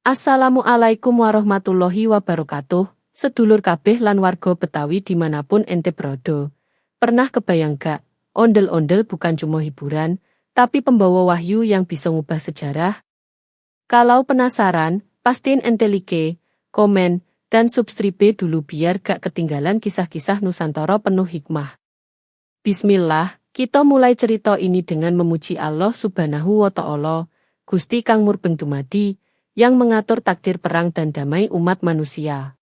Assalamualaikum warahmatullahi wabarakatuh, sedulur kabeh lan warga Betawi dimanapun ente berada. Pernah kebayang gak, ondel-ondel bukan cuma hiburan, tapi pembawa wahyu yang bisa ngubah sejarah? Kalau penasaran, pastiin ente like, komen, dan subscribe dulu biar gak ketinggalan kisah-kisah Nusantara penuh hikmah. Bismillah, kita mulai cerita ini dengan memuji Allah Subhanahu wa Ta'ala, Gusti Kang Murbeng Dumadi, yang mengatur takdir perang dan damai umat manusia.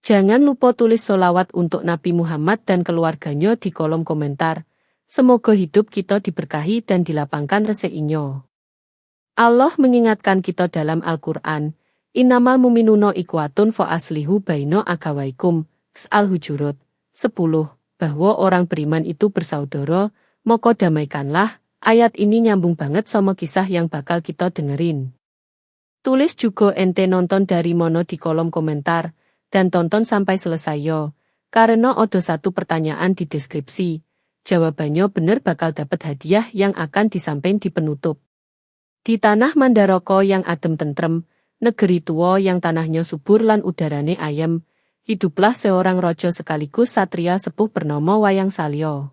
Jangan lupa tulis sholawat untuk Nabi Muhammad dan keluarganya di kolom komentar. Semoga hidup kita diberkahi dan dilapangkan rezekinya. Allah mengingatkan kita dalam Al-Quran, Innamal mu'minuna ikhwatun fa aslihu baina akhawaikum, Al-Hujurat 10, bahwa orang beriman itu bersaudara, maka damaikanlah. Ayat ini nyambung banget sama kisah yang bakal kita dengerin. Tulis juga ente nonton dari mana di kolom komentar, dan tonton sampai selesai yo, karena ada satu pertanyaan di deskripsi. Jawabannya bener bakal dapat hadiah yang akan disampaikan di penutup. Di tanah Mandaraka yang adem tentrem, negeri tua yang tanahnya subur lan udarane ayem, hiduplah seorang raja sekaligus satria sepuh bernama Wayang Salya.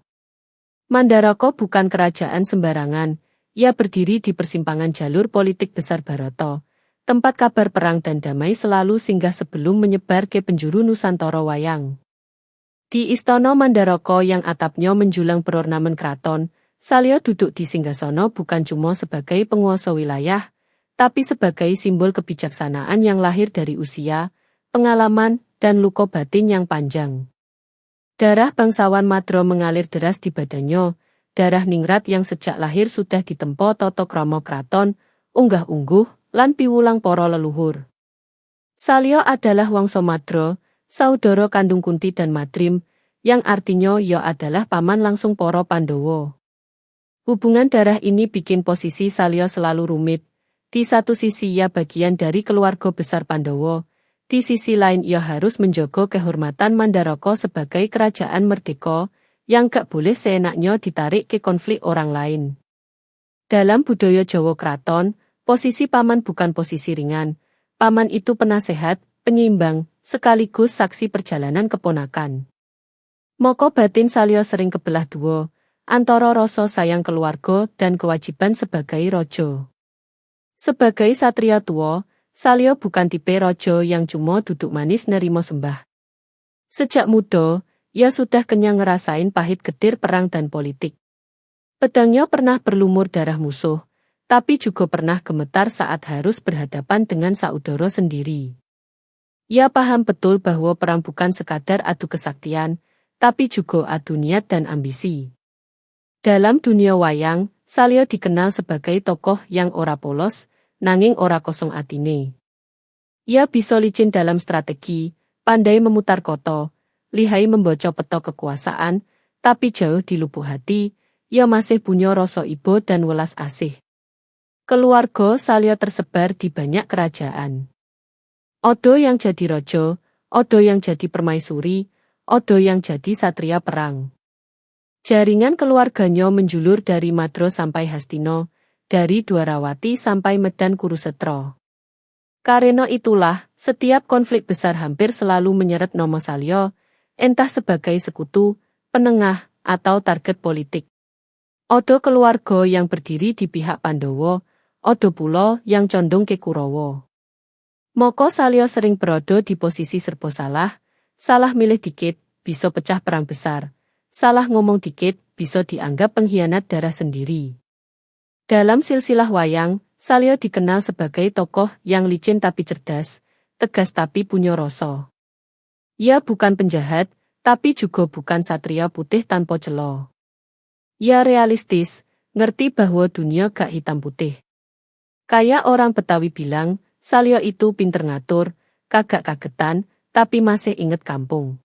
Mandaraka bukan kerajaan sembarangan, ia berdiri di persimpangan jalur politik besar Barata. Tempat kabar perang dan damai selalu singgah sebelum menyebar ke penjuru Nusantara wayang. Di Istana Mandaraka yang atapnya menjulang berornamen keraton, Salya duduk di singgasana bukan cuma sebagai penguasa wilayah, tapi sebagai simbol kebijaksanaan yang lahir dari usia, pengalaman, dan luka batin yang panjang. Darah bangsawan Madra mengalir deras di badannya, darah ningrat yang sejak lahir sudah ditempa tata krama kraton, unggah-ungguh, lan piwulang para leluhur. Salya adalah wangsa Madra, saudara kandung Kunti dan Madrim, yang artinya ya adalah paman langsung para Pandhawa. Hubungan darah ini bikin posisi Salya selalu rumit. Di satu sisi ia bagian dari keluarga besar Pandhawa, di sisi lain ia harus menjaga kehormatan Mandaraka sebagai kerajaan merdeka, yang gak boleh seenaknya ditarik ke konflik orang lain. Dalam budaya Jawa Kraton, posisi paman bukan posisi ringan. Paman itu penasehat, penyeimbang, sekaligus saksi perjalanan keponakan. Maka batin Salya sering kebelah dua, antara rasa sayang keluarga dan kewajiban sebagai raja. Sebagai satria tua, Salya bukan tipe raja yang cuma duduk manis nerima sembah. Sejak muda, ia sudah kenyang ngerasain pahit getir perang dan politik. Pedangnya pernah berlumur darah musuh, tapi juga pernah gemetar saat harus berhadapan dengan saudara sendiri. Ia paham betul bahwa perang bukan sekadar adu kesaktian, tapi juga adu niat dan ambisi. Dalam dunia wayang, Salya dikenal sebagai tokoh yang ora polos, nanging ora kosong atine. Ia bisa licin dalam strategi, pandai memutar kota, lihai membaca peta kekuasaan, tapi jauh di lubuk hati, ia masih punya rasa iba dan welas asih. Keluarga Salya tersebar di banyak kerajaan. Ada yang jadi raja, ada yang jadi permaisuri, ada yang jadi satria perang. Jaringan keluarganya menjulur dari Madra sampai Hastina, dari Dwarawati sampai Medan Kurusetra. Karena itulah, setiap konflik besar hampir selalu menyeret nama Salya, entah sebagai sekutu, penengah, atau target politik. Ada keluarga yang berdiri di pihak Pandhawa, ada pula yang condong ke Kurawa. Maka Salya sering berada di posisi serba salah, salah milih dikit, bisa pecah perang besar, salah ngomong dikit, bisa dianggap pengkhianat darah sendiri. Dalam silsilah wayang, Salya dikenal sebagai tokoh yang licin tapi cerdas, tegas tapi punya rasa. Ia bukan penjahat, tapi juga bukan satria putih tanpa celo. Ia realistis, ngerti bahwa dunia gak hitam putih. Kayak orang Betawi bilang, Salya itu pinter ngatur, kagak kagetan, tapi masih inget kampung.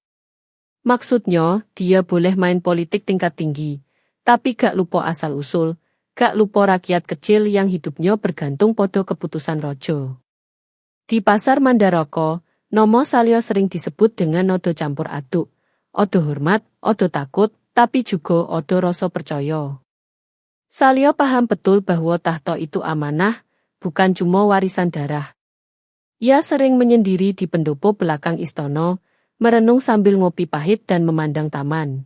Maksudnya, dia boleh main politik tingkat tinggi, tapi gak lupa asal-usul, gak lupa rakyat kecil yang hidupnya bergantung pada keputusan raja. Di pasar Mandaraka, nama Salya sering disebut dengan nada campur aduk, ada hormat, ada takut, tapi juga ada rasa percaya. Salya paham betul bahwa tahta itu amanah, bukan cuma warisan darah. Ia sering menyendiri di pendopo belakang istana, merenung sambil ngopi pahit dan memandang taman.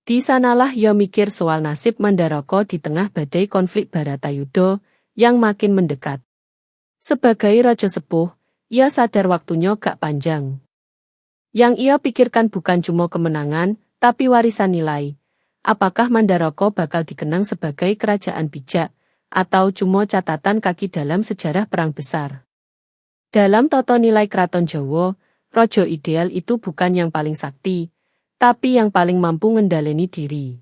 Di sanalah ia mikir soal nasib Mandaraka di tengah badai konflik Baratayuda yang makin mendekat. Sebagai raja sepuh, ia sadar waktunya gak panjang. Yang ia pikirkan bukan cuma kemenangan, tapi warisan nilai. Apakah Mandaraka bakal dikenang sebagai kerajaan bijak, atau cuma catatan kaki dalam sejarah perang besar? Dalam tata nilai keraton Jawa, raja ideal itu bukan yang paling sakti, tapi yang paling mampu ngendaleni diri.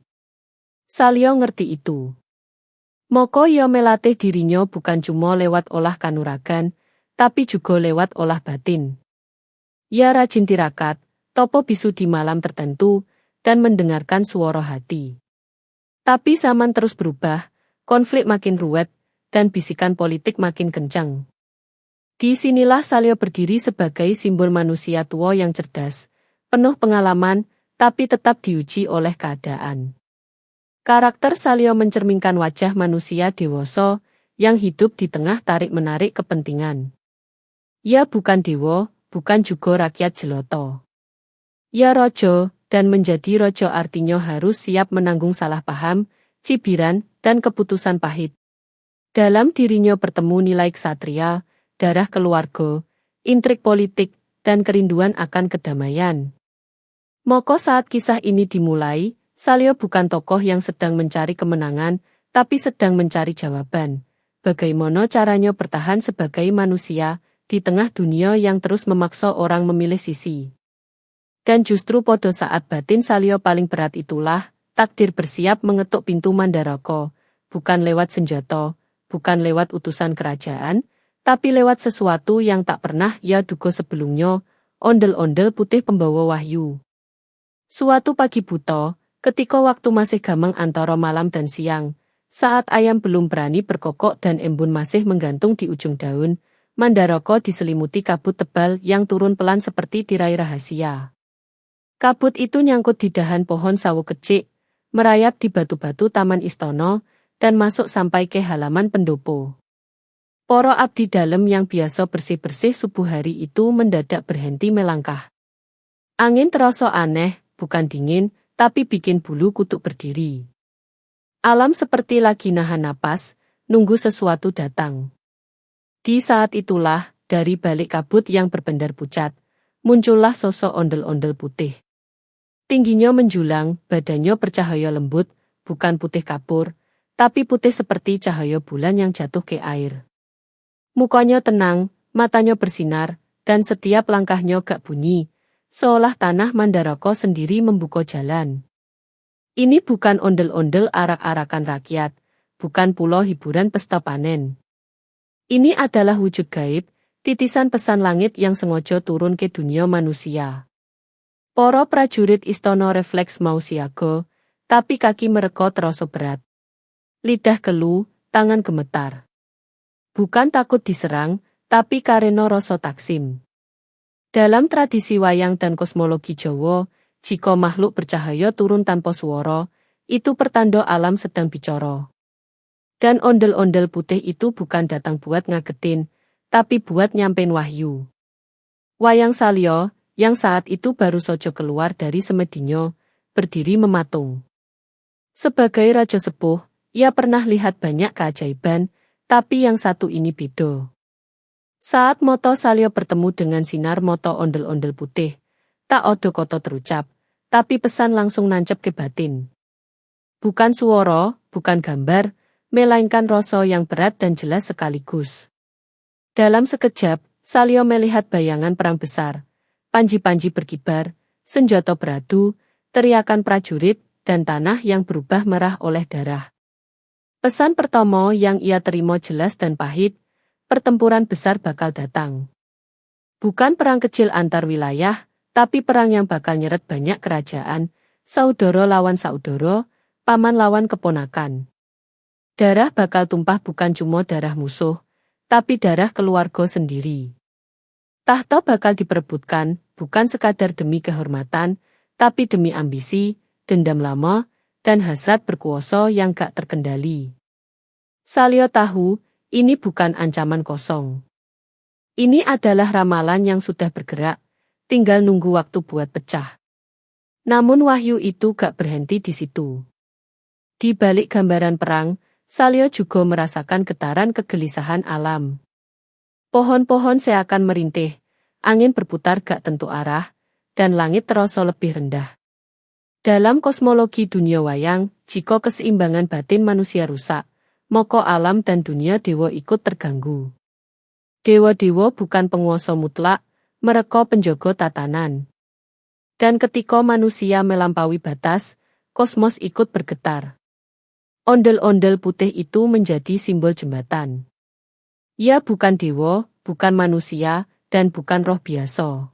Salya ngerti itu. Maka ia melatih dirinya bukan cuma lewat olah kanuragan, tapi juga lewat olah batin. Ia rajin tirakat, topo bisu di malam tertentu, dan mendengarkan suara hati. Tapi zaman terus berubah, konflik makin ruwet, dan bisikan politik makin kencang. Di sinilah Salya berdiri sebagai simbol manusia tua yang cerdas, penuh pengalaman, tapi tetap diuji oleh keadaan. Karakter Salya mencerminkan wajah manusia dewasa yang hidup di tengah tarik-menarik kepentingan. Ia bukan dewa, bukan juga rakyat jelata. Ia raja, dan menjadi raja artinya harus siap menanggung salah paham, cibiran, dan keputusan pahit. Dalam dirinya bertemu nilai ksatria, darah keluarga, intrik politik, dan kerinduan akan kedamaian. Maka saat kisah ini dimulai, Salya bukan tokoh yang sedang mencari kemenangan, tapi sedang mencari jawaban. Bagaimana caranya bertahan sebagai manusia, di tengah dunia yang terus memaksa orang memilih sisi. Dan justru pada saat batin Salya paling berat itulah, takdir bersiap mengetuk pintu Mandaraka, bukan lewat senjata, bukan lewat utusan kerajaan, tapi lewat sesuatu yang tak pernah ia duga sebelumnya, ondel-ondel putih pembawa wahyu. Suatu pagi buta, ketika waktu masih gamang antara malam dan siang, saat ayam belum berani berkokok dan embun masih menggantung di ujung daun, Mandaraka diselimuti kabut tebal yang turun pelan seperti tirai rahasia. Kabut itu nyangkut di dahan pohon sawo kecik, merayap di batu-batu taman istana, dan masuk sampai ke halaman pendopo. Para abdi dalem yang biasa bersih-bersih subuh hari itu mendadak berhenti melangkah. Angin terasa aneh, bukan dingin, tapi bikin bulu kuduk berdiri. Alam seperti lagi nahan napas, nunggu sesuatu datang. Di saat itulah, dari balik kabut yang berbendar pucat, muncullah sosok ondel-ondel putih. Tingginya menjulang, badannya bercahaya lembut, bukan putih kapur, tapi putih seperti cahaya bulan yang jatuh ke air. Mukanya tenang, matanya bersinar, dan setiap langkahnya gak bunyi, seolah tanah Mandaraka sendiri membuka jalan. Ini bukan ondel-ondel arak-arakan rakyat, bukan pula hiburan pesta panen. Ini adalah wujud gaib, titisan pesan langit yang sengaja turun ke dunia manusia. Para prajurit istana refleks mau siaga, tapi kaki mereka terasa berat. Lidah kelu, tangan gemetar. Bukan takut diserang, tapi karena rasa taksim. Dalam tradisi wayang dan kosmologi Jawa, jika makhluk bercahaya turun tanpa suara, itu pertanda alam sedang bicara. Dan ondel-ondel putih itu bukan datang buat ngagetin, tapi buat nyampein wahyu. Wayang Salya, yang saat itu baru saja keluar dari semedinya, berdiri mematung. Sebagai raja sepuh, ia pernah lihat banyak keajaiban, tapi yang satu ini beda. Saat mata Salya bertemu dengan sinar mata ondel-ondel putih, tak ada kata terucap, tapi pesan langsung nancep ke batin. Bukan suara, bukan gambar, melainkan rasa yang berat dan jelas sekaligus. Dalam sekejap, Salya melihat bayangan perang besar, panji-panji berkibar, senjata beradu, teriakan prajurit, dan tanah yang berubah merah oleh darah. Pesan pertama yang ia terima jelas dan pahit, pertempuran besar bakal datang. Bukan perang kecil antar wilayah, tapi perang yang bakal nyeret banyak kerajaan, saudara lawan saudara, paman lawan keponakan. Darah bakal tumpah bukan cuma darah musuh, tapi darah keluarga sendiri. Tahta bakal diperebutkan, bukan sekadar demi kehormatan, tapi demi ambisi, dendam lama, dan hasrat berkuasa yang gak terkendali. Salya tahu, ini bukan ancaman kosong. Ini adalah ramalan yang sudah bergerak, tinggal nunggu waktu buat pecah. Namun wahyu itu gak berhenti di situ. Di balik gambaran perang, Salya juga merasakan getaran kegelisahan alam. Pohon-pohon seakan merintih, angin berputar gak tentu arah, dan langit terasa lebih rendah. Dalam kosmologi dunia wayang, jika keseimbangan batin manusia rusak, maka alam dan dunia dewa ikut terganggu. Dewa-dewa bukan penguasa mutlak, mereka penjaga tatanan. Dan ketika manusia melampaui batas, kosmos ikut bergetar. Ondel-ondel putih itu menjadi simbol jembatan. Ia bukan dewa, bukan manusia, dan bukan roh biasa.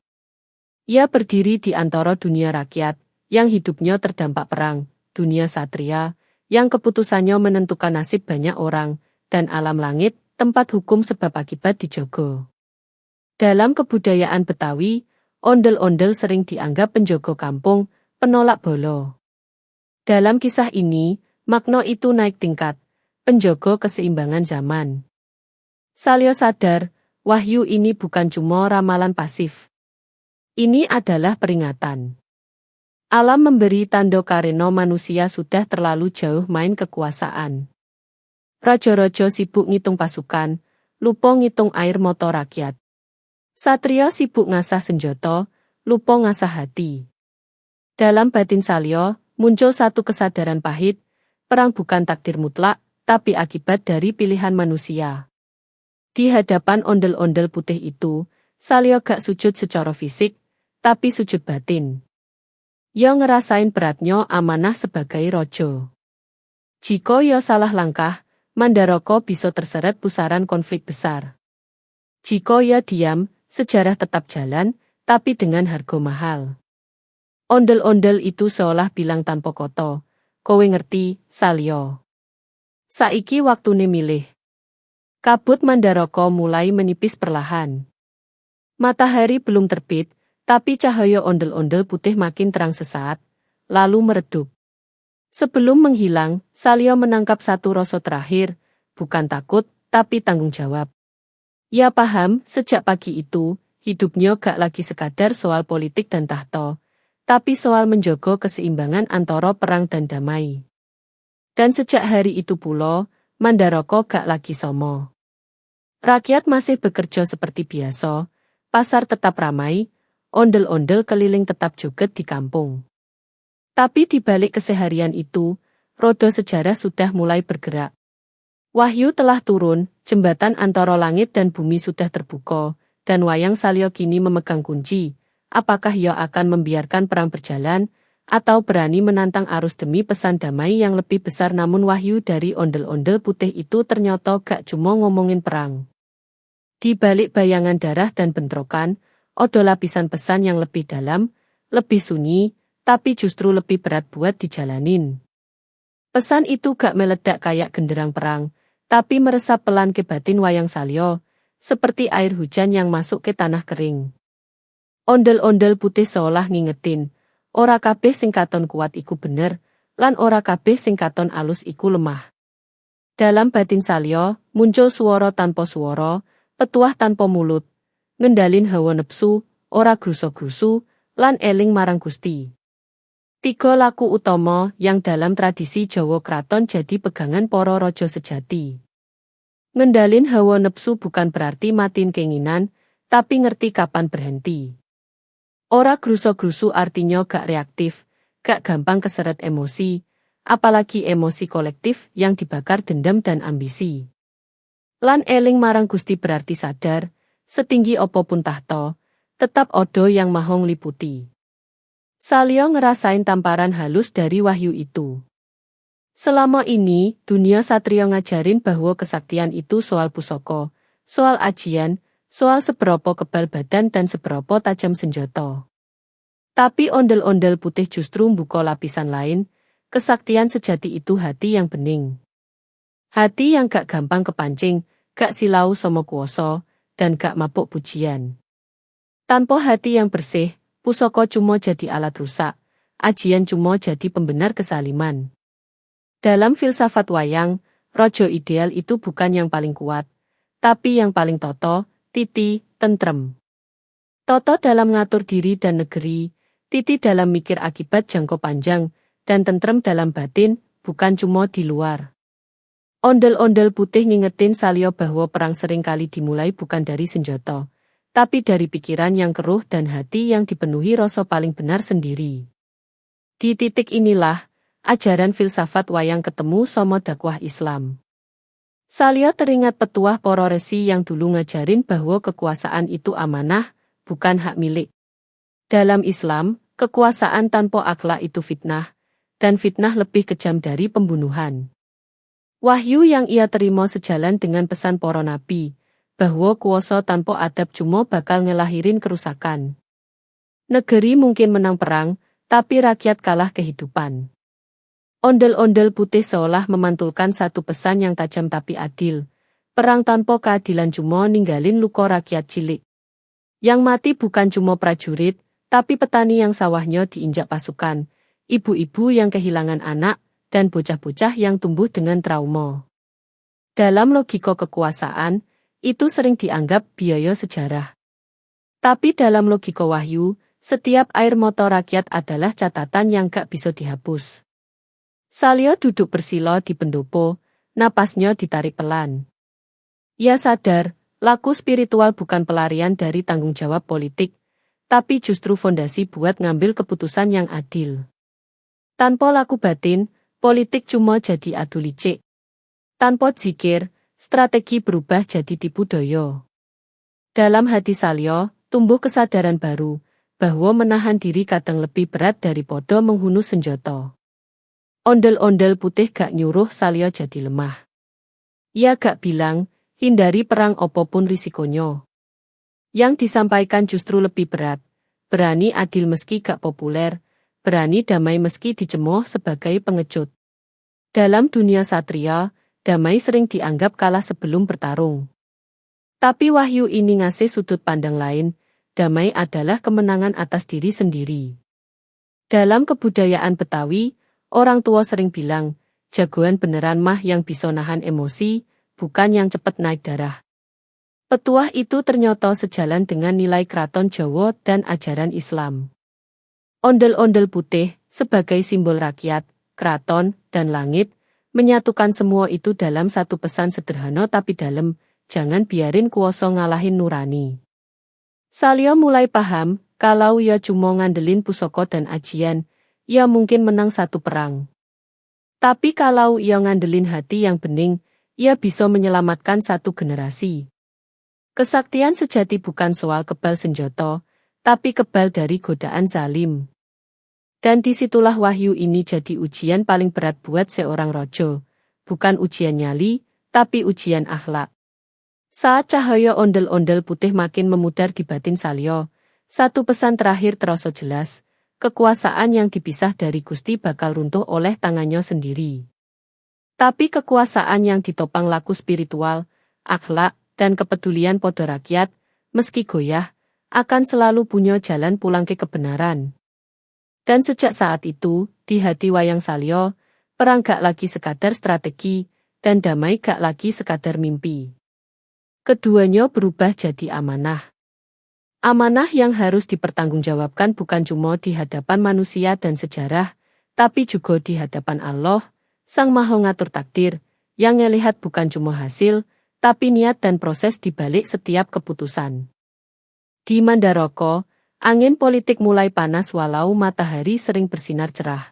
Ia berdiri di antara dunia rakyat, yang hidupnya terdampak perang, dunia satria, yang keputusannya menentukan nasib banyak orang, dan alam langit, tempat hukum sebab akibat dijogo. Dalam kebudayaan Betawi, ondel-ondel sering dianggap penjogo kampung, penolak bolo. Dalam kisah ini, makna itu naik tingkat, penjogo keseimbangan zaman. Salya sadar, wahyu ini bukan cuma ramalan pasif. Ini adalah peringatan. Alam memberi tanda karena manusia sudah terlalu jauh main kekuasaan. Raja-raja sibuk ngitung pasukan, lupa ngitung air mata rakyat. Satria sibuk ngasah senjata, lupa ngasah hati. Dalam batin Salya, muncul satu kesadaran pahit, perang bukan takdir mutlak, tapi akibat dari pilihan manusia. Di hadapan ondel-ondel putih itu, Salya gak sujud secara fisik, tapi sujud batin. Ia ngerasain beratnya amanah sebagai raja. Jika ia salah langkah, Mandaraka bisa terseret pusaran konflik besar. Jika ia diam, sejarah tetap jalan, tapi dengan harga mahal. Ondel-ondel itu seolah bilang tanpa kata, kowe ngerti, Salya. Saiki waktune milih. Kabut Mandaraka mulai menipis perlahan. Matahari belum terbit, tapi cahaya ondel-ondel putih makin terang sesaat, lalu meredup. Sebelum menghilang, Salya menangkap satu rasa terakhir, bukan takut, tapi tanggung jawab. Ia paham, sejak pagi itu, hidupnya gak lagi sekadar soal politik dan tahta, tapi soal menjaga keseimbangan antara perang dan damai. Dan sejak hari itu pula, Mandaraka gak lagi somo. Rakyat masih bekerja seperti biasa, pasar tetap ramai, ondel-ondel keliling tetap joget di kampung. Tapi di balik keseharian itu, roda sejarah sudah mulai bergerak. Wahyu telah turun, jembatan antara langit dan bumi sudah terbuka, dan wayang Salya kini memegang kunci. Apakah ia akan membiarkan perang berjalan, atau berani menantang arus demi pesan damai yang lebih besar? Namun wahyu dari ondel-ondel putih itu ternyata gak cuma ngomongin perang. Di balik bayangan darah dan bentrokan, ada lapisan pesan yang lebih dalam, lebih sunyi, tapi justru lebih berat buat dijalanin. Pesan itu gak meledak kayak genderang perang, tapi meresap pelan ke batin wayang Salya, seperti air hujan yang masuk ke tanah kering. Ondel-ondel putih seolah ngingetin, ora kabeh sing katon kuat iku bener, lan ora kabeh sing katon alus iku lemah. Dalam batin Salya, muncul suara tanpa suara, petuah tanpa mulut, ngendalin hawa nepsu, ora gruso-grusu, lan eling marang Gusti. 3 laku utama yang dalam tradisi Jawa Kraton jadi pegangan para raja sejati. Ngendalin hawa nepsu bukan berarti matiin keinginan, tapi ngerti kapan berhenti. Ora gruso-grusu artinya gak reaktif, gak gampang keseret emosi, apalagi emosi kolektif yang dibakar dendam dan ambisi. Lan eling marang Gusti berarti sadar, setinggi apapun tahta, tetap odo yang mahong liputi. Salya ngerasain tamparan halus dari wahyu itu. Selama ini, dunia satria ngajarin bahwa kesaktian itu soal pusaka, soal ajian, soal seberapa kebal badan dan seberapa tajam senjata. Tapi ondel-ondel putih justru membuka lapisan lain, kesaktian sejati itu hati yang bening. Hati yang gak gampang kepancing, gak silau sama kuoso, dan gak mabuk pujian. Tanpa hati yang bersih, pusaka cuma jadi alat rusak, ajian cuma jadi pembenar kesaliman. Dalam filsafat wayang, raja ideal itu bukan yang paling kuat, tapi yang paling toto, titi, tentrem. Toto dalam ngatur diri dan negeri, Titi dalam mikir akibat jangka panjang, dan tentrem dalam batin, bukan cuma di luar. Ondel-ondel putih ngingetin Salya bahwa perang sering kali dimulai bukan dari senjata, tapi dari pikiran yang keruh dan hati yang dipenuhi rasa paling benar sendiri. Di titik inilah, ajaran filsafat wayang ketemu sama dakwah Islam. Salya teringat petuah para resi yang dulu ngajarin bahwa kekuasaan itu amanah, bukan hak milik. Dalam Islam, kekuasaan tanpa akhlak itu fitnah, dan fitnah lebih kejam dari pembunuhan. Wahyu yang ia terima sejalan dengan pesan para nabi, bahwa kuasa tanpa adab cuma bakal ngelahirin kerusakan. Negeri mungkin menang perang, tapi rakyat kalah kehidupan. Ondel-ondel putih seolah memantulkan satu pesan yang tajam tapi adil. Perang tanpa keadilan cuma ninggalin luka rakyat cilik. Yang mati bukan cuma prajurit, tapi petani yang sawahnya diinjak pasukan, ibu-ibu yang kehilangan anak, dan bocah-bocah yang tumbuh dengan trauma. Dalam logika kekuasaan, itu sering dianggap biaya sejarah. Tapi dalam logika wahyu, setiap air mata rakyat adalah catatan yang gak bisa dihapus. Salya duduk bersila di pendopo, napasnya ditarik pelan. Ia sadar, laku spiritual bukan pelarian dari tanggung jawab politik, tapi justru fondasi buat ngambil keputusan yang adil. Tanpa laku batin, politik cuma jadi adu licik. Tanpa zikir, strategi berubah jadi tipu daya. Dalam hati Salya, tumbuh kesadaran baru, bahwa menahan diri kadang lebih berat daripada menghunus senjata. Ondel-ondel putih gak nyuruh Salya jadi lemah. Ia gak bilang, hindari perang apapun risikonya. Yang disampaikan justru lebih berat, berani adil meski gak populer, berani damai meski dicemooh sebagai pengecut. Dalam dunia satria, damai sering dianggap kalah sebelum bertarung. Tapi wahyu ini ngasih sudut pandang lain, damai adalah kemenangan atas diri sendiri. Dalam kebudayaan Betawi, orang tua sering bilang, jagoan beneran mah yang bisa nahan emosi, bukan yang cepet naik darah. Petuah itu ternyata sejalan dengan nilai keraton Jawa dan ajaran Islam. Ondel-ondel putih, sebagai simbol rakyat, keraton, dan langit, menyatukan semua itu dalam satu pesan sederhana tapi dalam, jangan biarin kuasa ngalahin nurani. Salya mulai paham, kalau ia cuma ngandelin pusaka dan ajian, ia mungkin menang satu perang. Tapi kalau ia ngandelin hati yang bening, ia bisa menyelamatkan satu generasi. Kesaktian sejati bukan soal kebal senjata, tapi kebal dari godaan zalim. Dan disitulah wahyu ini jadi ujian paling berat buat seorang raja. Bukan ujian nyali, tapi ujian akhlak. Saat cahaya ondel-ondel putih makin memudar di batin Salya, satu pesan terakhir terasa jelas, kekuasaan yang dipisah dari Gusti bakal runtuh oleh tangannya sendiri. Tapi kekuasaan yang ditopang laku spiritual, akhlak, dan kepedulian pada rakyat, meski goyah, akan selalu punya jalan pulang ke kebenaran. Dan sejak saat itu, di hati wayang Salya, perang gak lagi sekadar strategi, dan damai gak lagi sekadar mimpi. Keduanya berubah jadi amanah. Amanah yang harus dipertanggungjawabkan bukan cuma di hadapan manusia dan sejarah, tapi juga di hadapan Allah, Sang Maha Ngatur Takdir, yang ngelihat bukan cuma hasil, tapi niat dan proses di balik setiap keputusan. Di Mandaraka, angin politik mulai panas walau matahari sering bersinar cerah.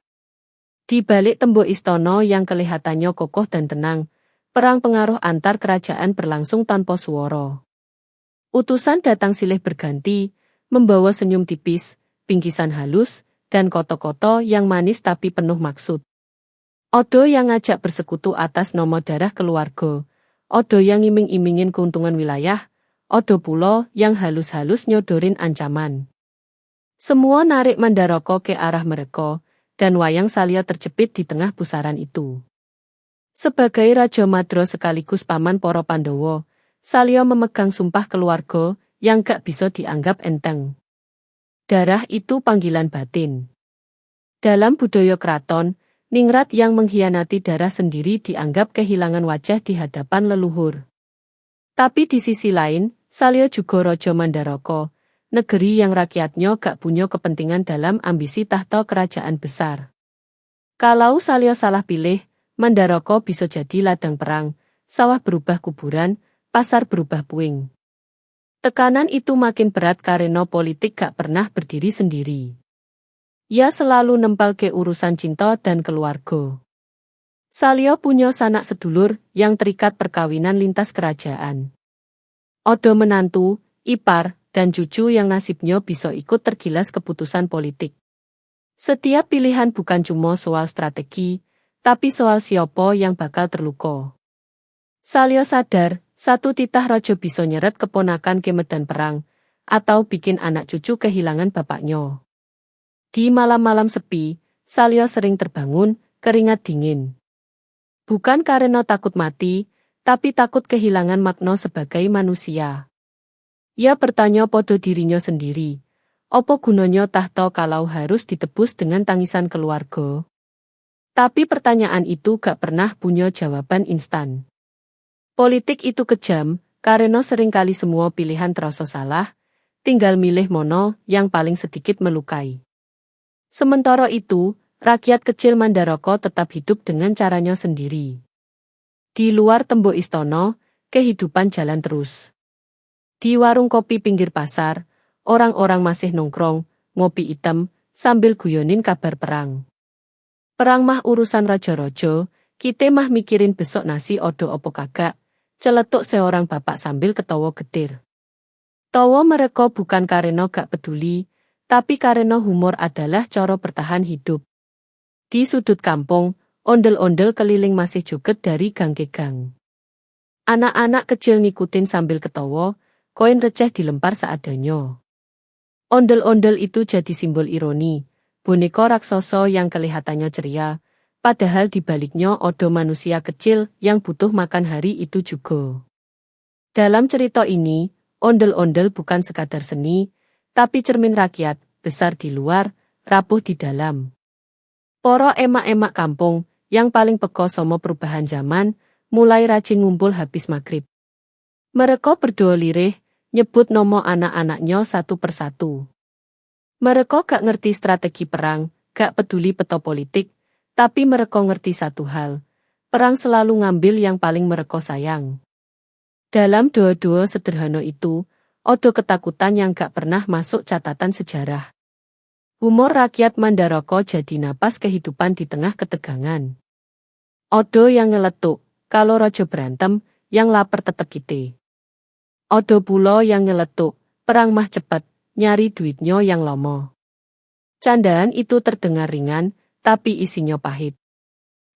Di balik tembok istana yang kelihatannya kokoh dan tenang, perang pengaruh antar kerajaan berlangsung tanpa suara. Utusan datang silih berganti, membawa senyum tipis, bingkisan halus, dan koto-koto yang manis tapi penuh maksud. Odo yang ngajak bersekutu atas nama darah keluarga, odo yang iming-imingin keuntungan wilayah, odo pula yang halus-halus nyodorin ancaman. Semua narik Mandaraka ke arah mereka, dan wayang Salya terjepit di tengah pusaran itu. Sebagai Raja Madra sekaligus paman para Pandhawa, Salya memegang sumpah keluarga yang gak bisa dianggap enteng. Darah itu panggilan batin. Dalam budaya keraton, ningrat yang mengkhianati darah sendiri dianggap kehilangan wajah di hadapan leluhur. Tapi di sisi lain, Salya juga Raja Mandaraka, negeri yang rakyatnya gak punya kepentingan dalam ambisi tahta kerajaan besar. Kalau Salya salah pilih, Mandaraka bisa jadi ladang perang, sawah berubah kuburan, pasar berubah puing. Tekanan itu makin berat karena politik gak pernah berdiri sendiri. Ia selalu nempel ke urusan cinta dan keluarga. Salya punya sanak sedulur yang terikat perkawinan lintas kerajaan. Ada menantu, ipar, dan cucu yang nasibnya bisa ikut tergilas keputusan politik. Setiap pilihan bukan cuma soal strategi, tapi soal siapa yang bakal terluka. Salya sadar, satu titah raja bisa nyeret keponakan ke medan perang, atau bikin anak cucu kehilangan bapaknya. Di malam-malam sepi, Salya sering terbangun, keringat dingin. Bukan karena takut mati, tapi takut kehilangan makna sebagai manusia. Ia bertanya pada dirinya sendiri, apa gunanya tahta kalau harus ditebus dengan tangisan keluarga? Tapi pertanyaan itu gak pernah punya jawaban instan. Politik itu kejam, karena seringkali semua pilihan terasa salah, tinggal milih mono yang paling sedikit melukai. Sementara itu, rakyat kecil Mandaraka tetap hidup dengan caranya sendiri. Di luar tembok istana, kehidupan jalan terus. Di warung kopi pinggir pasar, orang-orang masih nongkrong, ngopi hitam, sambil guyonin kabar perang. Perang mah urusan raja-raja, kita mah mikirin besok nasi odo opo kagak, celetuk seorang bapak sambil ketawa getir. Tawa mereka bukan karena gak peduli, tapi karena humor adalah cara bertahan hidup. Di sudut kampung, ondel-ondel keliling masih joget dari gang ke gang. Anak-anak kecil ngikutin sambil ketawa, koin receh dilempar seadanya. Ondel-ondel itu jadi simbol ironi, boneka raksasa yang kelihatannya ceria, padahal di baliknya ada manusia kecil yang butuh makan hari itu juga. Dalam cerita ini, ondel-ondel bukan sekadar seni, tapi cermin rakyat, besar di luar, rapuh di dalam. Poro emak-emak kampung, yang paling peka sama perubahan zaman, mulai rajin ngumpul habis maghrib. Mereka berdoa lirih, nyebut nama anak-anaknya satu persatu. Mereka gak ngerti strategi perang, gak peduli peta politik, tapi mereka ngerti satu hal, perang selalu ngambil yang paling mereka sayang. Dalam doa-doa sederhana itu, ada ketakutan yang gak pernah masuk catatan sejarah. Humor rakyat Mandaraka jadi napas kehidupan di tengah ketegangan. Odo yang ngeletuk, kalau raja berantem, yang lapar tetep kita. Odo pula yang ngeletuk, perang mah cepet, nyari duitnya yang lomo. Candaan itu terdengar ringan, tapi isinya pahit.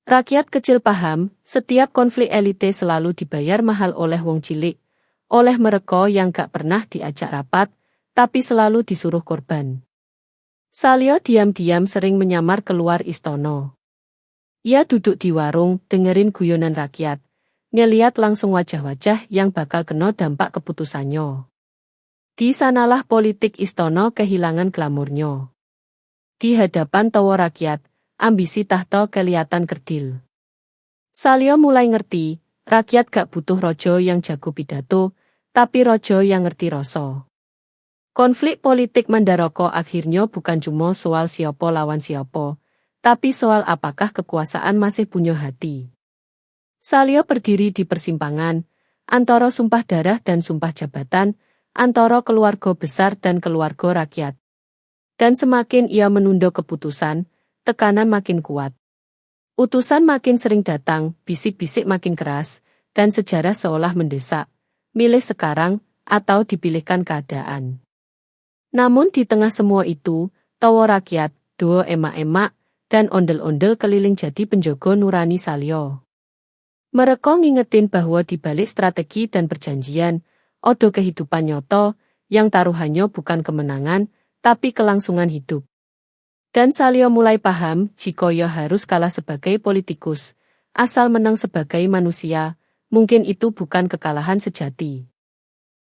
Rakyat kecil paham, setiap konflik elite selalu dibayar mahal oleh wong cilik, oleh mereka yang gak pernah diajak rapat, tapi selalu disuruh korban. Salya diam-diam sering menyamar keluar istana. Ia duduk di warung, dengerin guyonan rakyat, ngeliat langsung wajah-wajah yang bakal kena dampak keputusannya. Di sanalah politik istana kehilangan glamornya. Di hadapan tawa rakyat, ambisi tahta kelihatan kerdil. Salya mulai ngerti, rakyat gak butuh raja yang jago pidato, tapi raja yang ngerti rasa. Konflik politik Mandaraka akhirnya bukan cuma soal siapa lawan siapa, tapi soal apakah kekuasaan masih punya hati. Salya berdiri di persimpangan, antara sumpah darah dan sumpah jabatan, antara keluarga besar dan keluarga rakyat. Dan semakin ia menunda keputusan, tekanan makin kuat. Utusan makin sering datang, bisik-bisik makin keras, dan sejarah seolah mendesak, milih sekarang, atau dipilihkan keadaan. Namun di tengah semua itu, tawa rakyat, doa emak-emak, dan ondel-ondel keliling jadi penjaga nurani Salya. Mereka ngingetin bahwa di balik strategi dan perjanjian, ada kehidupan nyata, yang taruhannya bukan kemenangan, tapi kelangsungan hidup. Dan Salya mulai paham, jika ia harus kalah sebagai politikus, asal menang sebagai manusia, mungkin itu bukan kekalahan sejati.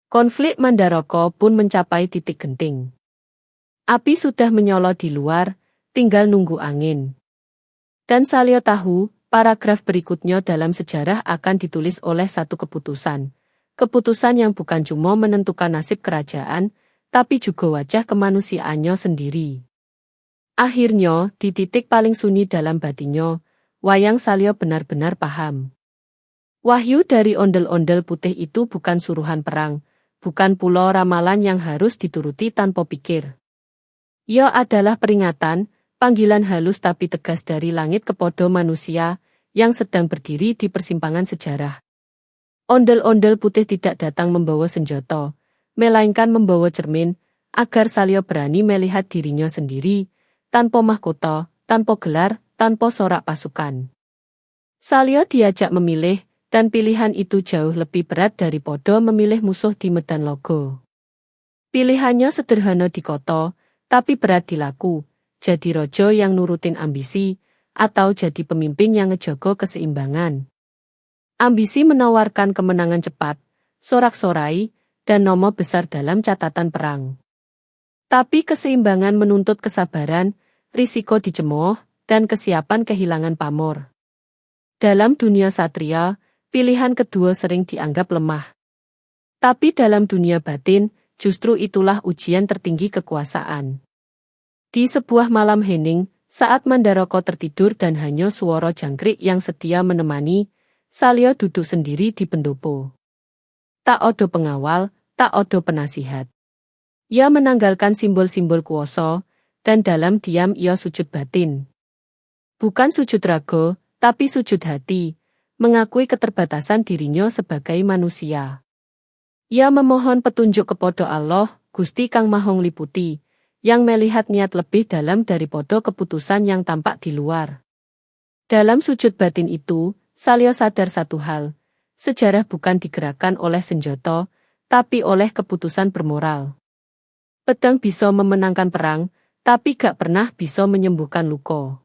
Konflik Mandaraka pun mencapai titik genting. Api sudah menyala di luar, tinggal nunggu angin. Dan Salya tahu, paragraf berikutnya dalam sejarah akan ditulis oleh satu keputusan. keputusan yang bukan cuma menentukan nasib kerajaan, tapi juga wajah kemanusiaannya sendiri. Akhirnya, di titik paling sunyi dalam batinnya, Wayang Salya benar-benar paham. Wahyu dari ondel-ondel putih itu bukan suruhan perang, bukan pula ramalan yang harus dituruti tanpa pikir. Ia adalah peringatan, panggilan halus tapi tegas dari langit kepada manusia yang sedang berdiri di persimpangan sejarah. Ondel-ondel putih tidak datang membawa senjata, melainkan membawa cermin, agar Salya berani melihat dirinya sendiri, tanpa mahkota, tanpa gelar, tanpa sorak pasukan. Salya diajak memilih, dan pilihan itu jauh lebih berat daripada memilih musuh di medan logo. Pilihannya sederhana di kota, tapi berat di laku, jadi rojo yang nurutin ambisi, atau jadi pemimpin yang ngejaga keseimbangan. Ambisi menawarkan kemenangan cepat, sorak-sorai, dan nama besar dalam catatan perang. Tapi keseimbangan menuntut kesabaran, risiko dicemooh, dan kesiapan kehilangan pamor. Dalam dunia satria, pilihan kedua sering dianggap lemah. Tapi dalam dunia batin, justru itulah ujian tertinggi kekuasaan. Di sebuah malam hening, saat Mandaraka tertidur dan hanya suara jangkrik yang setia menemani, Salya duduk sendiri di pendopo. Tak ada pengawal, tak ada penasihat. Ia menanggalkan simbol-simbol kuasa, dan dalam diam ia sujud batin. Bukan sujud raga, tapi sujud hati, mengakui keterbatasan dirinya sebagai manusia. Ia memohon petunjuk kepada Allah, Gusti Kang Maha Ngliputi, yang melihat niat lebih dalam daripada keputusan yang tampak di luar. Dalam sujud batin itu, Salya sadar satu hal, sejarah bukan digerakkan oleh senjata, tapi oleh keputusan bermoral. Pedang bisa memenangkan perang, tapi gak pernah bisa menyembuhkan luka.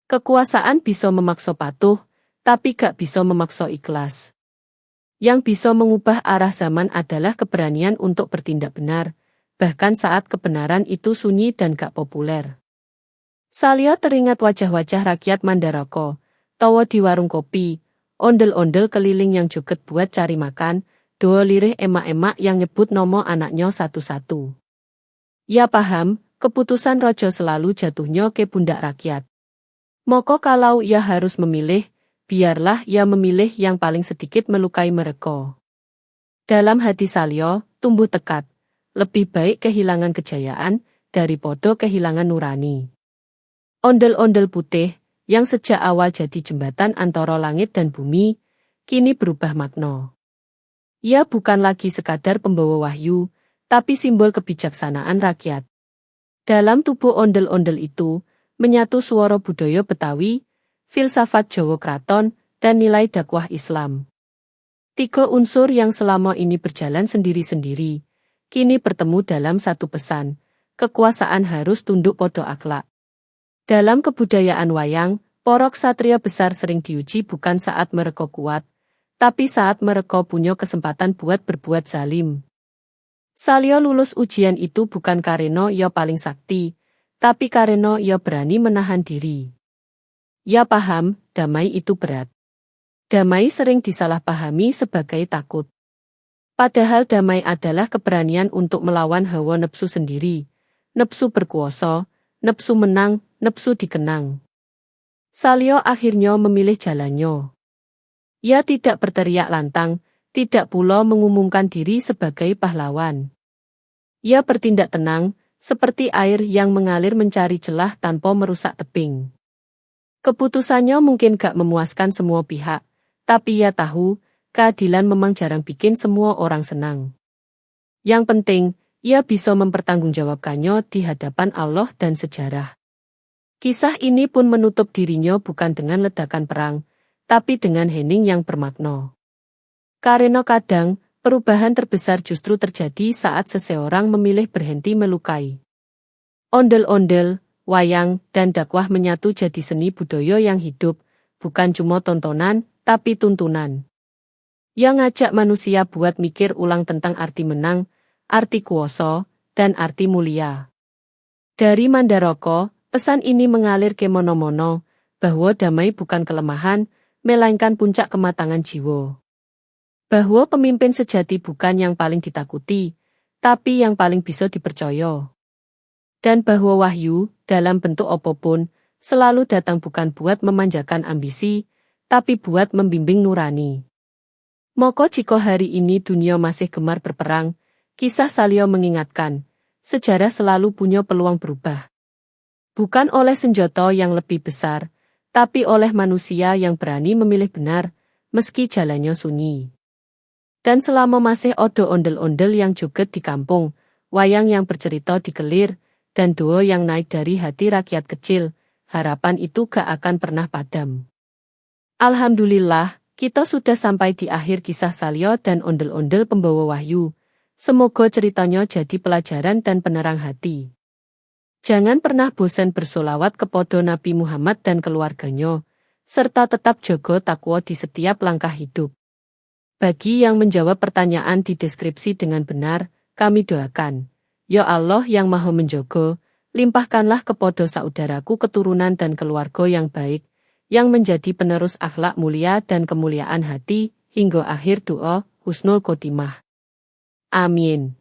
Kekuasaan bisa memaksa patuh, tapi gak bisa memaksa ikhlas. Yang bisa mengubah arah zaman adalah keberanian untuk bertindak benar, bahkan saat kebenaran itu sunyi dan gak populer. Salya teringat wajah-wajah rakyat Mandaraka, tawa di warung kopi, ondel-ondel keliling yang joget buat cari makan, doa lirih emak-emak yang nyebut nomo anaknya satu-satu. Ia paham, keputusan rojo selalu jatuhnya ke pundak rakyat. Moko kalau ia harus memilih, biarlah ia memilih yang paling sedikit melukai mereka. Dalam hati Salya, tumbuh tekad, lebih baik kehilangan kejayaan, daripada kehilangan nurani. Ondel-ondel putih, yang sejak awal jadi jembatan antara langit dan bumi, kini berubah makna. Ia bukan lagi sekadar pembawa wahyu, tapi simbol kebijaksanaan rakyat. Dalam tubuh ondel-ondel itu, menyatu suara budaya Betawi, filsafat Jawa Kraton, dan nilai dakwah Islam. Tiga unsur yang selama ini berjalan sendiri-sendiri, kini bertemu dalam satu pesan, kekuasaan harus tunduk pada akhlak. Dalam kebudayaan wayang, para ksatria besar sering diuji bukan saat mereka kuat, tapi saat mereka punya kesempatan buat berbuat zalim. Salya lulus ujian itu bukan karena ia paling sakti, tapi karena ia berani menahan diri. Ia paham, damai itu berat. Damai sering disalahpahami sebagai takut. Padahal damai adalah keberanian untuk melawan hawa nafsu sendiri, nafsu berkuasa, nafsu menang, nafsu dikenang. Salya akhirnya memilih jalannya. Ia tidak berteriak lantang, tidak pula mengumumkan diri sebagai pahlawan. Ia bertindak tenang, seperti air yang mengalir mencari celah tanpa merusak tebing. Keputusannya mungkin gak memuaskan semua pihak, tapi ia tahu, keadilan memang jarang bikin semua orang senang. Yang penting, ia bisa mempertanggungjawabkannya di hadapan Allah dan sejarah. Kisah ini pun menutup dirinya bukan dengan ledakan perang, tapi dengan hening yang bermakna. Karena kadang, perubahan terbesar justru terjadi saat seseorang memilih berhenti melukai. Ondel-ondel, wayang, dan dakwah menyatu jadi seni budaya yang hidup, bukan cuma tontonan, tapi tuntunan. Yang ngajak manusia buat mikir ulang tentang arti menang, arti kuasa, dan arti mulia. Dari Mandaraka, pesan ini mengalir ke mono-mono, bahwa damai bukan kelemahan, melainkan puncak kematangan jiwa. Bahwa pemimpin sejati bukan yang paling ditakuti, tapi yang paling bisa dipercaya. Dan bahwa wahyu, dalam bentuk apapun, selalu datang bukan buat memanjakan ambisi, tapi buat membimbing nurani. Moko jika hari ini dunia masih gemar berperang, kisah Salya mengingatkan, sejarah selalu punya peluang berubah. Bukan oleh senjata yang lebih besar, tapi oleh manusia yang berani memilih benar, meski jalannya sunyi. Dan selama masih ada ondel-ondel yang joget di kampung, wayang yang bercerita di kelir, dan doa yang naik dari hati rakyat kecil, harapan itu gak akan pernah padam. Alhamdulillah, kita sudah sampai di akhir kisah Salya dan ondel-ondel pembawa wahyu. Semoga ceritanya jadi pelajaran dan penerang hati. Jangan pernah bosan bersolawat kepada Nabi Muhammad dan keluarganya, serta tetap jaga takwa di setiap langkah hidup. Bagi yang menjawab pertanyaan di deskripsi dengan benar, kami doakan. Ya Allah yang Maha Menjaga, limpahkanlah kepada saudaraku keturunan dan keluarga yang baik, yang menjadi penerus akhlak mulia dan kemuliaan hati, hingga akhir doa, husnul khotimah. Amin.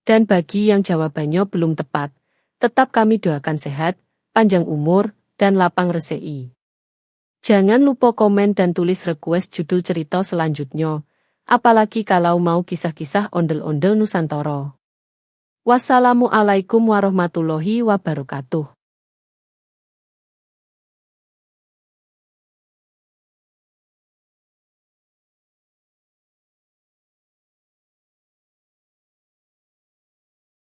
Dan bagi yang jawabannya belum tepat, tetap kami doakan sehat, panjang umur, dan lapang rezeki. Jangan lupa komen dan tulis request judul cerita selanjutnya, apalagi kalau mau kisah-kisah ondel-ondel Nusantara. Wassalamualaikum warahmatullahi wabarakatuh.